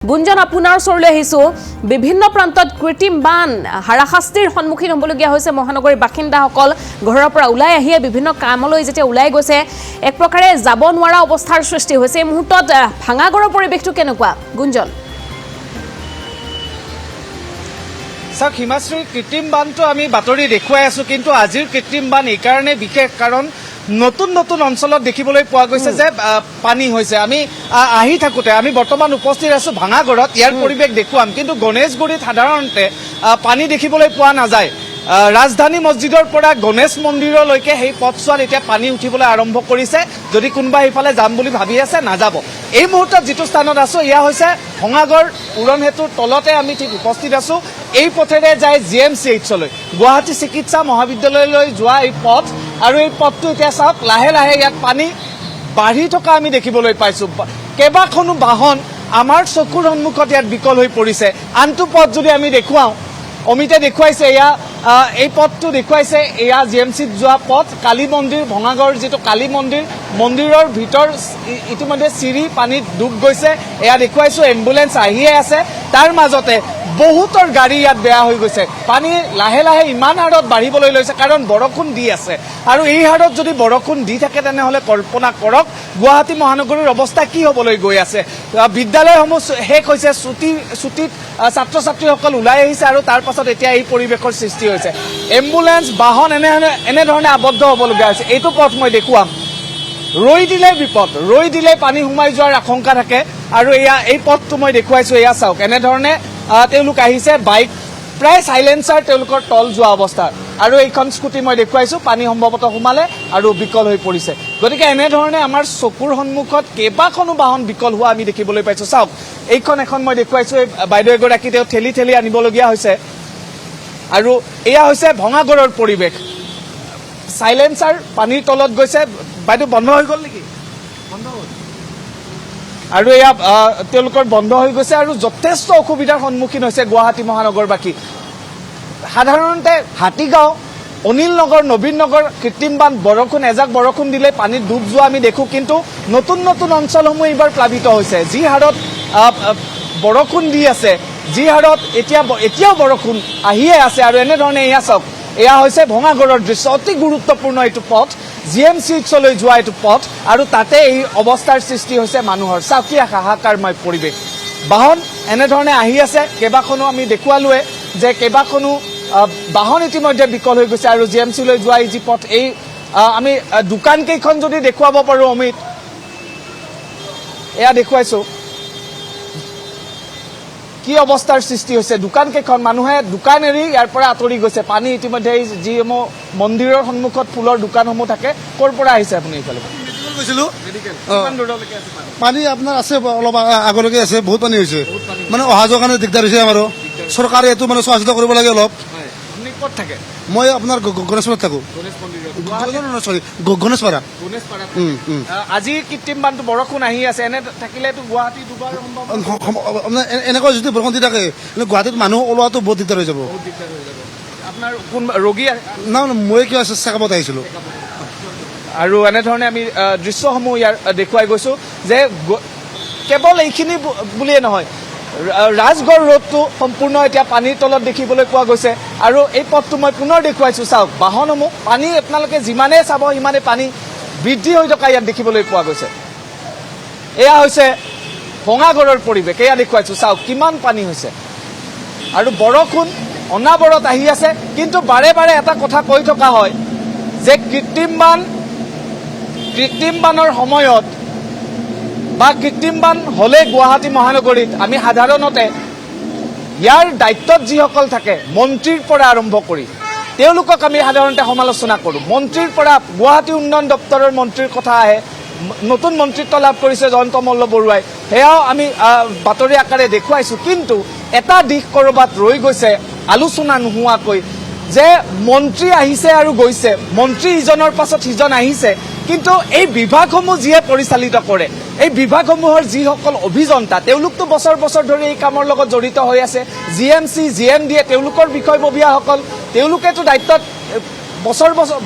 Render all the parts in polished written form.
গুঞ্জন আপোনাৰ ওচৰলৈ আহিছো বিভিন্ন প্ৰান্তত কৃত্ৰিম বান হাৰাশাস্তিৰ সন্মুখীন হ'বলগীয়া হৈছে মহানগৰীৰ বাসিন্দাসকল ঘৰৰ পৰা ওলাই আহিয়ে বিভিন্ন কামলৈ যেতিয়া ওলাই গৈছে এক প্ৰকাৰে যাব নোৱাৰা অৱস্থাৰ সৃষ্টি হৈছে এই মুহূৰ্তত ভাঙাগড়ৰ পৰিৱেশটো কেনেকুৱা গুঞ্জন সক হিমাশ্ৰী কৃত্ৰিম বানটো আমি বাতৰি দেখুৱাই আছো কিন্তু আজিৰ কৃত্ৰিম বান এই কাৰণে বিশেষ কাৰণ নতুন নতুন অঞ্চলত দেখিবলৈ পোৱা গৈছে যে পানী হৈছে আমি আহি থাকোতে আমি বৰ্তমান উপস্থিত আছো ভাঙাগড়ত ইয়াৰ পৰিৱেশ দেখুৱাম কিন্তু গণেশগুৰিত সাধাৰণতে পানী দেখিবলৈ পোৱা নাযায় ৰাজধানী মছজিদৰ পৰা গণেশ মন্দিৰলৈকে সেই পথছোৱাত এতিয়া পানী উঠিবলৈ আৰম্ভ কৰিছে যদি কোনোবা এইফালে যাম বুলি ভাবি আছে নাযাব এই মুহূৰ্তত যিটো স্থানত আছো ইয়া হৈছে ভাঙাগড় উৰণ হেতুৰ তলতে আমি ঠিক উপস্থিত আছো এই পথেৰে যায় GMCHলৈ গুৱাহাটী চিকিৎসা মহাবিদ্যালয়লৈ যোৱা এই পথ আৰু এই পথটো এতিয়া চাওক লাহে লাহে ইয়াত পানী বাঢ়ি থকা আমি দেখিবলৈ পাইছো কেইবাখনো বাহন আমাৰ চকুৰ সন্মুখত ইয়াত বিকল হৈ পৰিছে আনটো পথ যদি আমি দেখুৱাও অমিতে দেখুৱাইছে এয়া এই পথটো দেখুৱাইছে এয়া GMCত যোৱা পথ কালী মন্দিৰ ভঙাগড় যেটো কালী মন্দিৰৰ ভিতৰ ইতিমধ্যে চিৰি পানীত ডুব গৈছে এয়া দেখুৱাইছো এম্বুলেন্স আহিয়ে আছে তাৰ মাজতে বহুতৰ গাড়ী ইয়াত বেয়া হৈ গৈছে পানী লাহে লাহে ইমান হাৰত বাঢ়িবলৈ লৈছে কাৰণ বৰষুণ দি আছে আৰু এই হাৰত যদি বৰষুণ দি থাকে তেনেহলে কল্পনা কৰক গুৱাহাটী মহানগৰীৰ অৱস্থা কি হ'বলৈ গৈ আছে বিদ্যালয়সমূহ শেষ হৈছে ছুটিত ছাত্ৰ ছাত্ৰীসকল ওলাই আহিছে আৰু তাৰ পাছত এতিয়া এই পৰিৱেশৰ সৃষ্টি হৈছে এম্বুলেন্স বাহন এনেধৰণে আবদ্ধ হ'বলগীয়া হৈছে এইটো পথ মই দেখুৱাম ৰৈ দিলে বিপদ ৰৈ দিলে পানী সোমাই যোৱাৰ আশংকা থাকে আৰু এয়া এই পথটো মই দেখুৱাইছো এয়া চাওক এনেধৰণে তেওঁলোক আহিছে বাইক প্ৰায় সাইলেন্সাৰ তেওঁলোকৰ তল যোৱা অৱস্থা আৰু এইখন স্কুটি মই দেখুৱাইছো পানী সম্ভৱত সোমালে আৰু বিকল হৈ পৰিছে গতিকে এনেধৰণে আমাৰ চকুৰ সন্মুখত কেইবাখনো বাহন বিকল হোৱা আমি দেখিবলৈ পাইছো চাওক এইখন এখন মই দেখুৱাইছো বাইদেউ এগৰাকী তেওঁ ঠেলি আনিবলগীয়া হৈছে আৰু এয়া হৈছে ভঙাগড়ৰ পৰিৱেশ সাইলেন্সাৰ পানীৰ তলত গৈছে বাইদেউ বন্ধ হৈ গ'ল নেকি বন্ধ হ'ল আৰু এয়া তেওঁলোকৰ বন্ধ হৈ গৈছে আৰু যথেষ্ট অসুবিধাৰ সন্মুখীন হৈছে গুৱাহাটী মহানগৰবাসী সাধাৰণতে হাতীগাঁও অনিল নগৰ নবীন নগৰ কৃত্ৰিম বান বৰষুণ এজাক বৰষুণ দিলে পানীত ডুব যোৱা আমি দেখো কিন্তু নতুন নতুন অঞ্চলসমূহ এইবাৰ প্লাবিত হৈছে যি হাৰত বৰষুণ দি আছে যি হাৰত এতিয়াও বৰষুণ আহিয়ে আছে আৰু এনেধৰণে এয়া চাওক এয়া হৈছে ভঙাগড়ৰ দৃশ্য অতি গুৰুত্বপূৰ্ণ এইটো পথ GMCHলৈ যোৱা এইটো পথ আৰু তাতে এই অৱস্থাৰ সৃষ্টি হৈছে মানুহৰ চাওক হাহাকাৰময় পৰিৱেশ বাহন এনেধৰণে আহি আছে কেইবাখনো আমি দেখুৱালোৱে যে কেইবাখনো বাহন ইতিমধ্যে বিকল হৈ গৈছে আৰু GMCলৈ যোৱা এই যি পথ এই আমি দোকান কেইখন যদি দেখুৱাব পাৰো অমিত এয়া দেখুৱাইছো কি অৱস্থাৰ সৃষ্টি হৈছে দোকান কেইখন মানুহে দোকান এৰি ইয়াৰ পৰা আঁতৰি গৈছে পানী ইতিমধ্যে যিসমূহ মন্দিৰৰ সন্মুখত ফুলৰ দোকানসমূহ থাকে ক'ৰ পৰা আহিছে আপুনি এইফালে গৈছিলো পানী আপোনাৰ আছে অলপ আগলৈকে আছে বহুত পানী হৈছে মানে অহা যোৱাৰ কাৰণে দিগদাৰ হৈছে আমাৰো চৰকাৰে এইটো মানে চোৱা চিতা কৰিব লাগে অলপ ক'ত থাকে মই আপোনাৰ গণেশপাৰাত থাকো গণেশপাৰা আজি কৃত্ৰিম বানটো বৰষুণ আহি আছে এনে থাকিলেতো গুৱাহাটী দুবাৰ এনেকুৱা যদি বৰষুণ দি থাকে গুৱাহাটীত মানুহ ওলোৱাটো বহুত দিগদাৰ হৈ যাব আপোনাৰ কোন ৰোগী না মই কিবা চেকআপত আহিছিলো আৰু এনেধৰণে আমি দৃশ্যসমূহ ইয়াৰ দেখুৱাই গৈছো যে কেৱল এইখিনি বুলিয়ে নহয় ৰাজগড় ৰোডটো সম্পূৰ্ণ এতিয়া পানীৰ তলত দেখিবলৈ পোৱা গৈছে আৰু এই পথটো মই পুনৰ দেখুৱাইছো চাওক বাহনসমূহ পানী আপোনালোকে যিমানে চাব সিমানে পানী বৃদ্ধি হৈ থকা ইয়াত দেখিবলৈ পোৱা গৈছে এয়া হৈছে ভঙাগড়ৰ পৰিৱেশ এয়া দেখুৱাইছো চাওক কিমান পানী হৈছে আৰু বৰষুণ অনাবৰত আহি আছে কিন্তু বাৰে বাৰে এটা কথা কৈ থকা হয় যে কৃত্ৰিম বানৰ সময়ত বা কৃত্ৰিম বান হলে গুৱাহাটী মহানগৰীত আমি সাধাৰণতে ইয়াৰ দায়িত্বত যিসকল থাকে মন্ত্ৰীৰ পৰা আৰম্ভ কৰি তেওঁলোকক আমি সাধাৰণতে সমালোচনা কৰোঁ মন্ত্ৰীৰ পৰা গুৱাহাটী উন্নয়ন দপ্তৰৰ মন্ত্ৰীৰ কথা আহে নতুন মন্ত্ৰিত্ব লাভ কৰিছে জয়ন্ত মল্ল বৰুৱাই সেয়াও আমি বাতৰি আকাৰে দেখুৱাইছো কিন্তু এটা দিশ কৰবাত ৰৈ গৈছে আলোচনা নোহোৱাকৈ যে মন্ত্ৰী আহিছে আৰু গৈছে মন্ত্ৰী ইজনৰ পাছত সিজন আহিছে কিন্তু এই বিভাগসমূহ যিয়ে পৰিচালিত কৰে এই বিভাগসমূহৰ যিসকল অভিযন্তা তেওঁলোকতো বছৰ বছৰ ধৰি এই কামৰ লগত জড়িত হৈ আছে GMC GMDA তেওঁলোকৰ বিষয়ববীয়াসকল তেওঁলোকেতো দায়িত্বত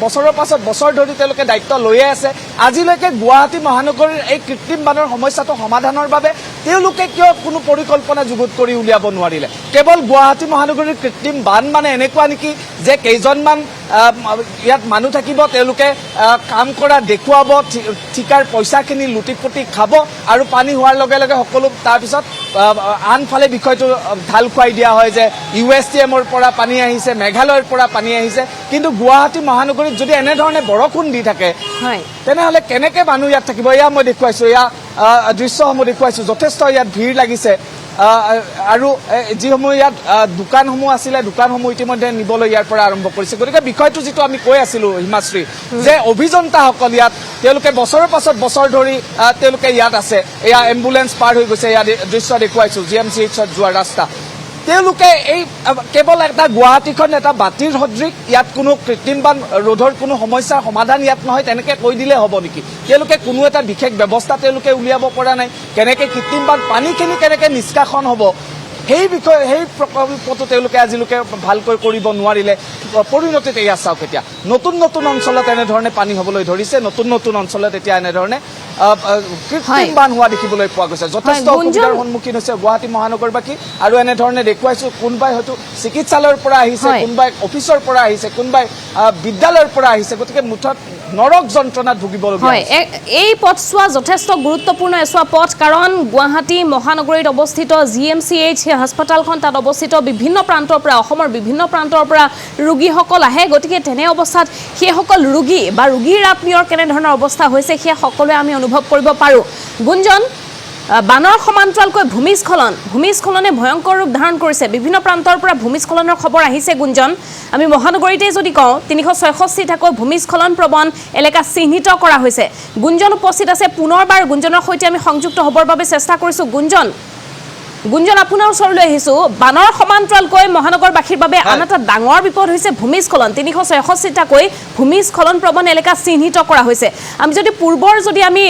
বছৰৰ পাছত বছৰ ধৰি তেওঁলোকে দায়িত্ব লৈয়ে আছে আজিলৈকে গুৱাহাটী মহানগৰীৰ এই কৃত্ৰিম বানৰ সমস্যাটো সমাধানৰ বাবে তেওঁলোকে কিয় কোনো পৰিকল্পনা যুগুত কৰি উলিয়াব নোৱাৰিলে কেৱল গুৱাহাটী মহানগৰীৰ কৃত্ৰিম বান মানে এনেকুৱা নেকি যে কেইজনমান ইয়াত মানুহ থাকিব তেওঁলোকে কাম কৰা দেখুৱাব ঠিকাৰ পইচাখিনি লুটি-পুটি খাব আৰু পানী হোৱাৰ লগে লগে সকলো তাৰপিছত আনফালে বিষয়টো ঢাল খুৱাই দিয়া হয় যে USTMৰ পৰা পানী আহিছে মেঘালয়ৰ পৰা পানী আহিছে কিন্তু গুৱাহাটী মহানগৰীত যদি এনেধৰণে বৰষুণ দি থাকে তেনেহ'লে কেনেকে মানুহ ইয়াত থাকিব এয়া মই দেখুৱাইছোঁ এয়া দৃশ্যসমূহ দেখুৱাইছোঁ যথেষ্ট ইয়াত ভিৰ লাগিছে আৰু যিসমূহ ইয়াত দোকানসমূহ আছিলে দোকানসমূহ ইতিমধ্যে নিবলৈ ইয়াৰ পৰা আৰম্ভ কৰিছে গতিকে বিষয়টো যিটো আমি কৈ আছিলোঁ হিমাশ্ৰী যে অভিযন্তাসকল ইয়াত তেওঁলোকে বছৰৰ পাছত বছৰ ধৰি তেওঁলোকে ইয়াত আছে এয়া এম্বুলেন্স পাৰ হৈ গৈছে এয়া দৃশ্য দেখুৱাইছোঁ GMCHত যোৱা ৰাস্তা তেওঁলোকে এই কেৱল এটা গুৱাহাটীখন এটা বাতিৰ সদৃশ ইয়াত কোনো কৃত্ৰিম বান ৰোধৰ কোনো সমস্যাৰ সমাধান ইয়াত নহয় তেনেকে কৈ দিলে হ'ব নেকি তেওঁলোকে কোনো এটা বিশেষ ব্যৱস্থা তেওঁলোকে উলিয়াব পৰা নাই কেনেকে কৃত্ৰিম বান পানীখিনি কেনেকে নিষ্কাশন হ'ব সেই বিষয়ে সেই প্ৰকল্পটো তেওঁলোকে আজিলৈকে ভালকৈ কৰিব নোৱাৰিলে পৰিণতিত এয়া চাওক এতিয়া নতুন নতুন অঞ্চলত এনেধৰণে পানী হ'বলৈ ধৰিছে নতুন নতুন অঞ্চলত এতিয়া এনেধৰণে কৃত্ৰিম বান হোৱা দেখিবলৈ পোৱা গৈছে যথেষ্ট অসুবিধাৰ সন্মুখীন হৈছে গুৱাহাটী মহানগৰবাসী আৰু এনেধৰণে দেখুৱাইছোঁ কোনোবাই হয়তো চিকিৎসালয়ৰ পৰা আহিছে কোনোবাই অফিচৰ পৰা আহিছে কোনোবাই বিদ্যালয়ৰ পৰা আহিছে গতিকে মুঠত নৰক যন্ত্ৰণাত ভুগিবলগীয়া এই পথছোৱা যথেষ্ট গুৰুত্বপূৰ্ণ এছোৱা পথ কাৰণ গুৱাহাটী মহানগৰীত অৱস্থিত GMCH হাস্পতালখন তাত অৱস্থিত বিভিন্ন প্ৰান্তৰ পৰা অসমৰ বিভিন্ন প্ৰান্তৰ পৰা ৰোগীসকল আহে গতিকে তেনে অৱস্থাত সেইসকল ৰোগী বা ৰোগীৰ আত্মীয়ৰ কেনেধৰণৰ অৱস্থা হৈছে সেই সকলোৱে আমি অনুভৱ কৰিব পাৰোঁ গুঞ্জন বানৰ সমান্তৰালকৈ ভূমিস্খলনে ভয়ংকৰ ৰূপ ধাৰণ কৰিছে বিভিন্ন প্ৰান্তৰ পৰা ভূমিস্খলনৰ খবৰ আহিছে গুঞ্জন আমি মহানগৰীতে যদি কওঁ 366টাকৈ ভূমিস্খলন প্ৰবণ এলেকা চিহ্নিত কৰা হৈছে গুঞ্জন উপস্থিত আছে পুনৰবাৰ গুঞ্জনৰ সৈতে আমি সংযুক্ত হ'বৰ বাবে চেষ্টা কৰিছোঁ গুঞ্জন আপোনাৰ ওচৰলৈ আহিছোঁ বানৰ সমান্তৰালকৈ মহানগৰবাসীৰ বাবে আন এটা ডাঙৰ বিপদ হৈছে ভূমিস্খলন 366টাকৈ ভূমিস্খলন প্ৰবণ এলেকা চিহ্নিত কৰা হৈছে আমি যদি পূৰ্বৰ যদি আমি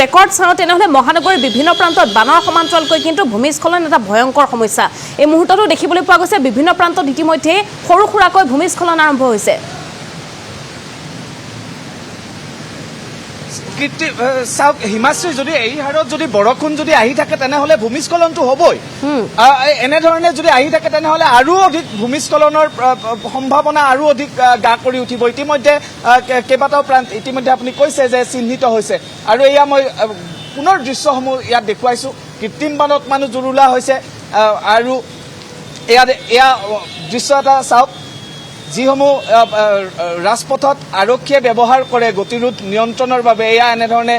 ৰেকৰ্ড চাওঁ তেনেহ'লে মহানগৰীৰ বিভিন্ন প্ৰান্তত বানৰ সমান্তৰালকৈ কিন্তু ভূমিস্খলন এটা ভয়ংকৰ সমস্যা এই মুহূৰ্ততো দেখিবলৈ পোৱা গৈছে বিভিন্ন প্ৰান্তত ইতিমধ্যে সৰু সুৰাকৈ ভূমিস্খলন আৰম্ভ হৈছে চাওক হিমাশ্ৰী যদি এই হাৰত যদি বৰষুণ যদি আহি থাকে তেনেহ'লে ভূমিস্খলনটো হ'বই এনেধৰণে যদি আহি থাকে তেনেহ'লে আৰু অধিক ভূমিস্খলনৰ সম্ভাৱনা আৰু অধিক গা কৰি উঠিব ইতিমধ্যে কেইবাটাও প্ৰান্ত ইতিমধ্যে আপুনি কৈছে যে চিহ্নিত হৈছে আৰু এয়া মই পুনৰ দৃশ্যসমূহ ইয়াত দেখুৱাইছোঁ কৃত্ৰিম বানত মানুহ জুৰুলা হৈছে আৰু এয়া দৃশ্য এটা চাওক যিসমূহ ৰাজপথত আৰক্ষীয়ে ব্যৱহাৰ কৰে গতিৰোধ নিয়ন্ত্ৰণৰ বাবে এয়া এনেধৰণে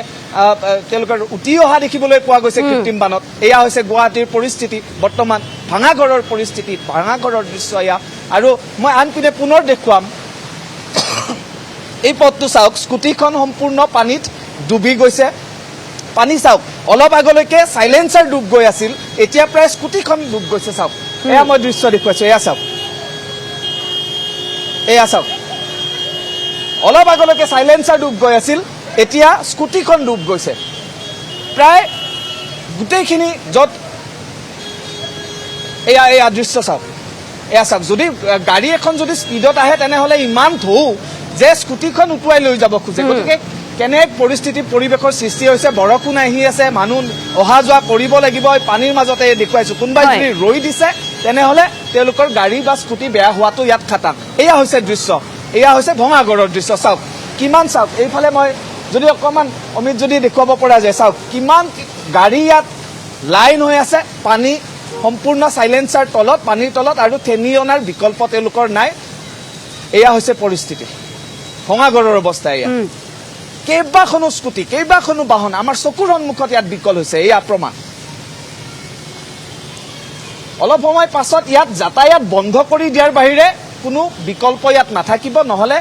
তেওঁলোকৰ উটি অহা দেখিবলৈ পোৱা গৈছে কৃত্ৰিম বানত এয়া হৈছে গুৱাহাটীৰ পৰিস্থিতি বৰ্তমান ভাঙাঘৰৰ পৰিস্থিতি ভাঙাঘৰৰ দৃশ্য এয়া আৰু মই আনপিনে পুনৰ দেখুৱাম এই পথটো চাওক স্কুটিখন সম্পূৰ্ণ পানীত ডুবি গৈছে পানী চাওক অলপ আগলৈকে চাইলেন্সাৰ ডুব গৈ আছিল এতিয়া প্ৰায় স্কুটিখন ডুব গৈছে চাওক এয়া মই দৃশ্য দেখুৱাইছোঁ এয়া চাওক এয়া চাওক অলপ আগলৈকে চাইলেন্সাৰ ডুব গৈ আছিল এতিয়া স্কুটিখন ডুব গৈছে প্ৰায় গোটেইখিনি য'ত এয়া দৃশ্য চাওক এয়া চাওক যদি গাড়ী এখন যদি স্পীডত আহে তেনেহ'লে ইমান ঢৌ যে স্কুটিখন উটুৱাই লৈ যাব খোজে গতিকে কেনে পৰিস্থিতি পৰিৱেশৰ সৃষ্টি হৈছে বৰষুণ আহি আছে মানুহ অহা যোৱা কৰিব লাগিব পানীৰ মাজতে দেখুৱাইছোঁ কোনোবাই যদি ৰৈ দিছে তেনেহ'লে তেওঁলোকৰ গাড়ী বা স্কুটি বেয়া হোৱাটো ইয়াত খাটাং এয়া হৈছে দৃশ্য এয়া হৈছে ভঙাগড়ৰ দৃশ্য চাওক কিমান চাওক এইফালে মই যদি অকণমান অমিত যদি দেখুৱাব পৰা যায় চাওক কিমান গাড়ী ইয়াত লাইন হৈ আছে পানী সম্পূৰ্ণ চাইলেন্সাৰ তলত পানীৰ তলত আৰু ঠেনি অনাৰ বিকল্প তেওঁলোকৰ নাই এয়া হৈছে পৰিস্থিতি ভঙাগড়ৰ অৱস্থা এয়া কেইবাখনো স্কুটি কেইবাখনো বাহন আমাৰ চকুৰ সন্মুখত ইয়াত বিকল হৈছে এয়া প্ৰমাণ অলপ সময় পাছত ইয়াত যাতায়াত বন্ধ কৰি দিয়াৰ বাহিৰে কোনো বিকল্প ইয়াত নাথাকিব নহ'লে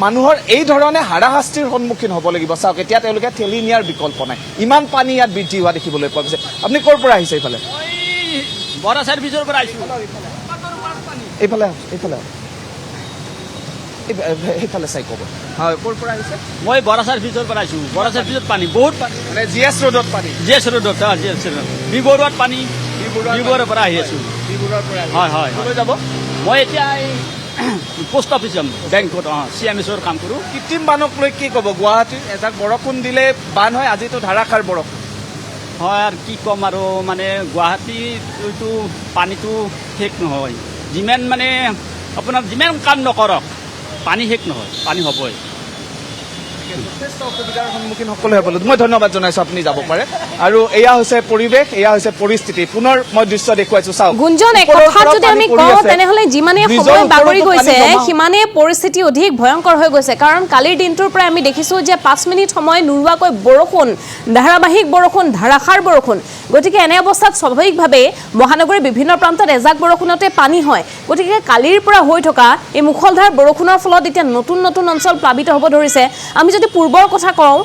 মানুহৰ এই ধৰণে হাৰাশাস্তিৰ সন্মুখীন হ'ব লাগিব চাওক এতিয়া তেওঁলোকে ঠেলি নিয়াৰ বিকল্প নাই ইমান পানী ইয়াত বৃদ্ধি হোৱা দেখিবলৈ পোৱা গৈছে আপুনি ক'ৰ পৰা আহিছে এইফালে বৰা চাৰ্ভিচৰ পৰা আহিছোঁ এইফালে এইফালে চাই ক'ব হয় ক'ৰ পৰা আহিছে মই বৰা চাৰ্ভিচৰ পৰা আহিছোঁ বৰা চাৰ্ভিচত পানী বহুত পানী মানে GS ৰোডত পানী GS ৰোডত বি বৰুৱাত পানী বি বৰুৱাৰ পৰা আহি আছোঁ হয় ক'লৈ যাব মই এতিয়া এই পোষ্ট অফিচ যাম বেংকত CMSৰ কাম কৰোঁ কৃত্ৰিম বানক লৈ কি ক'ব গুৱাহাটীৰ এজাক বৰষুণ দিলে বান হয় আজিতো ধাৰাসাৰ বৰষুণ হয় আৰু কি ক'ম আৰু মানে গুৱাহাটীতো পানীটো শেষ নহয় যিমান মানে আপোনাৰ যিমান কাম নকৰক পানী শেষ নহয় পানী হ'বই যথেষ্ট অসুবিধাৰ সন্মুখীন সকলোৱে হ'ব। মই ধন্যবাদ জনাইছোঁ, আপুনি যাব পাৰে। আৰু এয়া হৈছে পৰিৱেশ, এয়া হৈছে পৰিস্থিতি। পুনৰ মই দৃশ্য দেখুৱাইছোঁ, চাওক। গুঞ্জন, এক কথাত যদি আমি কওঁ তেনেহ'লে যিমানে সময় বাগৰি গৈছে সিমানে পৰিস্থিতি অধিক ভয়ংকৰ হৈ গৈছে। কাৰণ কালিৰ দিনটোৰ পৰা আমি দেখিছোঁ যে 5 মিনিট সময় নোৰোৱাকৈ বৰষুণ, ধাৰাবাহিক বৰষুণ, ধাৰাসাৰ বৰষুণ। গতিকে এনে অৱস্থাত স্বাভাৱিকভাৱে মহানগৰীৰ বিভিন্ন প্ৰান্তত এজাক বৰষুণতে পানী হয়। গতিকে কালিৰ পৰা হৈ থকা এই মুষলধাৰ বৰষুণৰ ফলত এতিয়া নতুন নতুন অঞ্চল প্লাবিত হ'ব ধৰিছে। আমি যদি পূৰ্বৰ কথা কওঁ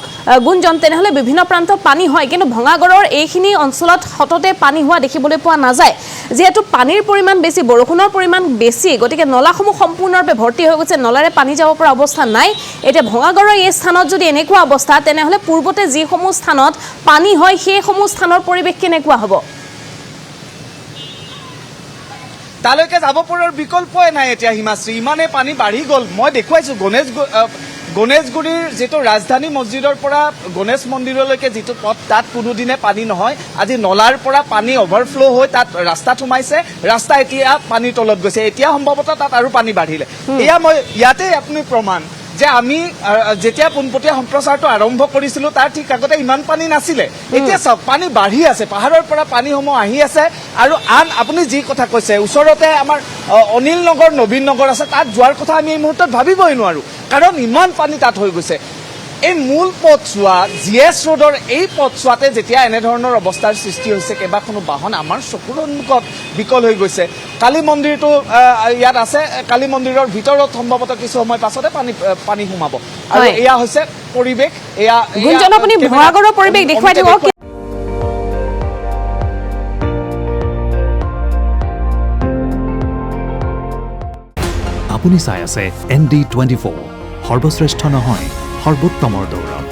গুঞ্জন, তেনেহ'লে বিভিন্ন প্ৰান্তত পানী হয়, কিন্তু ভঙাগড়ৰ এইখিনি অঞ্চলত সততে পানী হোৱা দেখিবলৈ পোৱা নাযায়। যিহেতু পানীৰ পৰিমাণ বেছি, বৰষুণৰ পৰিমাণ বেছি, গতিকে নলাসমূহ সম্পূৰ্ণৰূপে ভৰ্তি হৈ গৈছে, নলাৰে পানী যাব পৰা অৱস্থা নাই। এতিয়া ভঙাগড়ৰ এই স্থানত যদি এনেকুৱা অৱস্থা, তেনেহ'লে পূৰ্বতে যিসমূহ স্থানত পানী হয় সেইসমূহ স্থানৰ পৰিৱেশ কেনেকুৱা হ'ব? তালৈকে যাব পৰাৰ বিকল্পই নাই এতিয়া হিমাশ্ৰী, ইমানেই পানী বাঢ়ি গ'ল। মই দেখুৱাইছোঁ গণেশগুৰিৰ যিটো ৰাজধানী মছজিদৰ পৰা গণেশ মন্দিৰলৈকে যিটো পথ, তাত কোনোদিনে পানী নহয়। আজি নলাৰ পৰা পানী অভাৰফ্ল' হৈ তাত ৰাস্তাত সোমাইছে, ৰাস্তা এতিয়া পানীৰ তলত গৈছে। এতিয়া সম্ভৱতঃ তাত আৰু পানী বাঢ়িলে। এয়া মই ইয়াতে আপুনি প্ৰমাণ যে আমি যেতিয়া পোনপটীয়া সম্প্ৰচাৰটো আৰম্ভ কৰিছিলোঁ তাৰ ঠিক আগতে ইমান পানী নাছিলে। এতিয়া চাওক পানী বাঢ়ি আছে, পাহাৰৰ পৰা পানীসমূহ আহি আছে। আৰু আন আপুনি যি কথা কৈছে, ওচৰতে আমাৰ অনিল নগৰ, নবীন নগৰ আছে, তাত যোৱাৰ কথা আমি এই মুহূৰ্তত ভাবিবই নোৱাৰোঁ, কাৰণ ইমান পানী তাত হৈ গৈছে। এই মূল পথছোৱা GS ৰোডৰ এই পথছোৱাতে যেতিয়া এনেধৰণৰ অৱস্থাৰ সৃষ্টি হৈছে, কেইবাখনো বাহন আমাৰ চকুৰ সন্মুখত বিকল হৈ গৈছে। কালী মন্দিৰটো ইয়াত আছে, কালী মন্দিৰৰ ভিতৰত সম্ভৱতঃ কিছু সময় পাছতে পানী সোমাব। আৰু এয়া হৈছে পৰিৱেশ। এয়া গুঞ্জন, আপুনি ভঙাগড়ৰ পৰিৱেশ দেখুৱাই দিব। আপুনি চাই আছে ND24, সৰ্বশ্ৰেষ্ঠ নহয় সৰ্বোত্তমৰ দৌৰ।